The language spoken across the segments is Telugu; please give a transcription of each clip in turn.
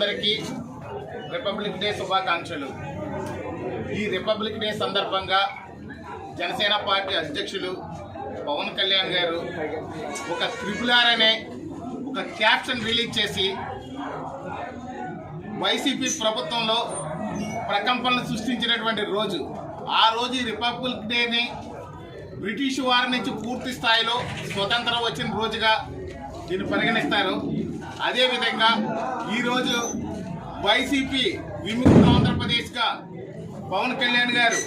అందరికీ రిపబ్లిక్ డే శుభాకాంక్షలు. ఈ రిపబ్లిక్ డే సందర్భంగా జనసేన పార్టీ అధ్యక్షులు పవన్ కళ్యాణ్ గారు ఒక RRR అనే ఒక క్యాప్షన్ రిలీజ్ చేసి వైసీపీ ప్రభుత్వంలో ప్రకంపనలు సృష్టించినటువంటి రోజు. ఆ రోజు ఈ రిపబ్లిక్ డేని బ్రిటిష్ వారి నుంచి పూర్తి స్థాయిలో స్వతంత్రం వచ్చిన రోజుగా దీన్ని పరిగణిస్తారు. అదేవిధంగా ఈరోజు వైసీపీ విముక్త ఆంధ్రప్రదేశ్గా పవన్ కళ్యాణ్ గారు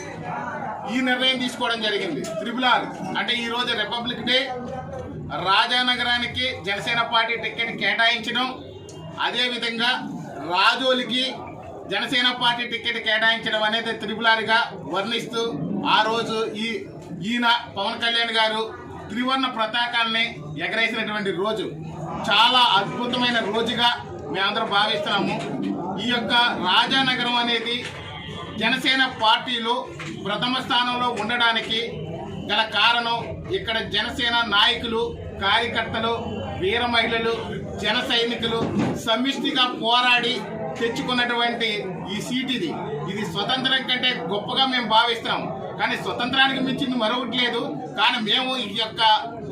ఈ నిర్ణయం తీసుకోవడం జరిగింది. RRR అంటే ఈరోజు రిపబ్లిక్ డే, రాజానగరానికి జనసేన పార్టీ టికెట్ కేటాయించడం, అదేవిధంగా రాజోలికి జనసేన పార్టీ టికెట్ కేటాయించడం అనేది RRRగా వర్ణిస్తూ ఆ రోజు ఈయన పవన్ కళ్యాణ్ గారు త్రివర్ణ పతాకాన్ని ఎగరేసినటువంటి రోజు. చాలా అద్భుతమైన రోజుగా మేమందరం భావిస్తున్నాము. ఈ యొక్క రాజానగరం అనేది జనసేన పార్టీలో ప్రథమ స్థానంలో ఉండడానికి గల కారణం ఇక్కడ జనసేన నాయకులు, కార్యకర్తలు, వీర మహిళలు, జన సైనికులు సమిష్టిగా పోరాడి తెచ్చుకున్నటువంటి ఈ సీట్. ఇది స్వతంత్రం కంటే గొప్పగా మేము భావిస్తాం. కానీ స్వతంత్రానికి మించింది మరొకటి లేదు. కానీ మేము ఈ యొక్క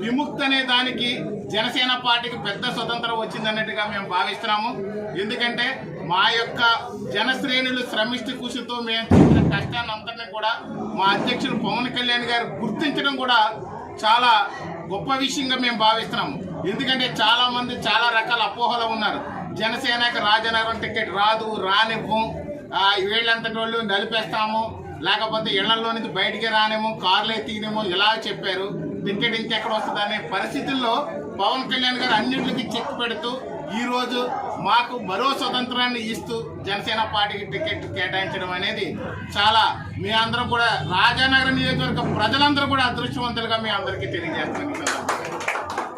విముక్తి అనే దానికి జనసేన పార్టీకి పెద్ద స్వతంత్రం వచ్చిందన్నట్టుగా మేము భావిస్తున్నాము. ఎందుకంటే మా యొక్క జనశ్రేణులు శ్రమిష్టి కృషితో మేము చేసిన కష్టాన్ని అందరినీ కూడా మా అధ్యక్షులు పవన్ కళ్యాణ్ గారు గుర్తించడం కూడా చాలా గొప్ప విషయంగా మేము భావిస్తున్నాము. ఎందుకంటే చాలా మంది చాలా రకాల అపోహలు ఉన్నారు. జనసేనకి రాజనగరం టికెట్ రాదు, రానివ్వం, వీళ్ళంతటి వాళ్ళు నలిపేస్తాము, లేకపోతే ఇళ్లలో నుంచి బయటికి రానేమో, కార్లే తీనేమో ఇలా చెప్పారు. టికెట్ ఇంకెక్కడ వస్తుంది అనే పరిస్థితుల్లో పవన్ కళ్యాణ్ గారు అన్నింటికి చెక్ పెడుతూ ఈరోజు మాకు మరో స్వతంత్రాన్ని ఇస్తూ జనసేన పార్టీకి టికెట్ కేటాయించడం అనేది చాలా మీ అందరం కూడా రాజానగరం నియోజకవర్గ ప్రజలందరూ కూడా అదృష్టవంతులుగా మీ అందరికీ తెలియజేస్తున్నాం.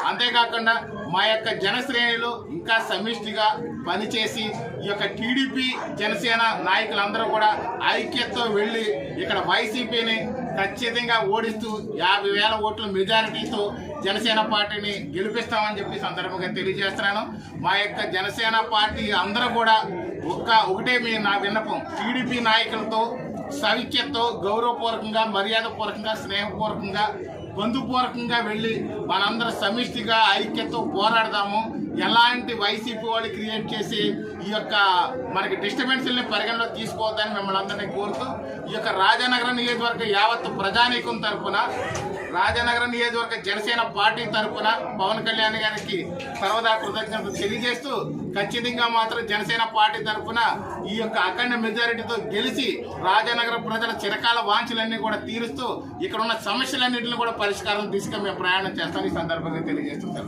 అంతేకాకుండా మా యొక్క జనశ్రేణులు ఇంకా సమిష్టిగా పనిచేసి ఈ యొక్క టీడీపీ జనసేన నాయకులందరూ కూడా ఐక్యతతో వెళ్ళి ఇక్కడ వైసీపీని ఖచ్చితంగా ఓడిస్తూ 50,000 ఓట్ల మెజారిటీతో జనసేన పార్టీని గెలిపిస్తామని చెప్పి సందర్భంగా తెలియజేస్తున్నాను. మా యొక్క జనసేన పార్టీ అందరూ కూడా ఒకటే నా విన్నపం, టీడీపీ నాయకులతో సవిఖ్యతో గౌరవపూర్వకంగా, మర్యాదపూర్వకంగా, స్నేహపూర్వకంగా, బంధుపూర్వకంగా వెళ్ళి మనందరం సమిష్టిగా ఐక్యతతో పోరాడదాము. ఎలాంటి వైసీపీ వాళ్ళు క్రియేట్ చేసి ఈ యొక్క మనకి డిస్టర్బెన్స్ని పరిగణలో తీసుకోవద్దని మిమ్మల్ని అందరినీ కోరుతూ ఈ యొక్క రాజానగరం నియోజకవర్గ యావత్ ప్రజానీకం తరఫున, రాజానగరం నియోజకవర్గ జనసేన పార్టీ తరఫున పవన్ కళ్యాణ్ గారికి సర్వదా కృతజ్ఞతలు తెలియజేస్తూ ఖచ్చితంగా మాత్రం జనసేన పార్టీ తరఫున ఈ యొక్క అఖండ మెజారిటీతో గెలిచి రాజానగరం ప్రజల చిరకాల వాంఛలన్నీ కూడా తీరుస్తూ ఇక్కడ ఉన్న సమస్యలన్నింటినీ కూడా పరిష్కారం దిశగా మేము ప్రయాణం చేస్తాం. ఈ సందర్భంగా తెలియజేస్తున్నాం.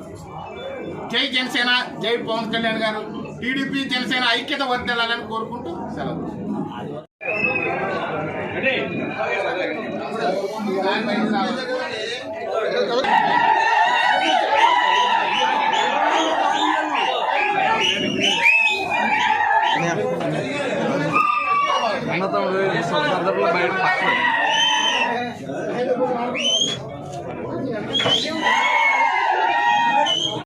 జై జనసేన, జై పవన్ కళ్యాణ్ గారు. టీడీపీ జనసేన ఐక్యత వర్ధిల్లాలని కోరుకుంటూ సెలవు.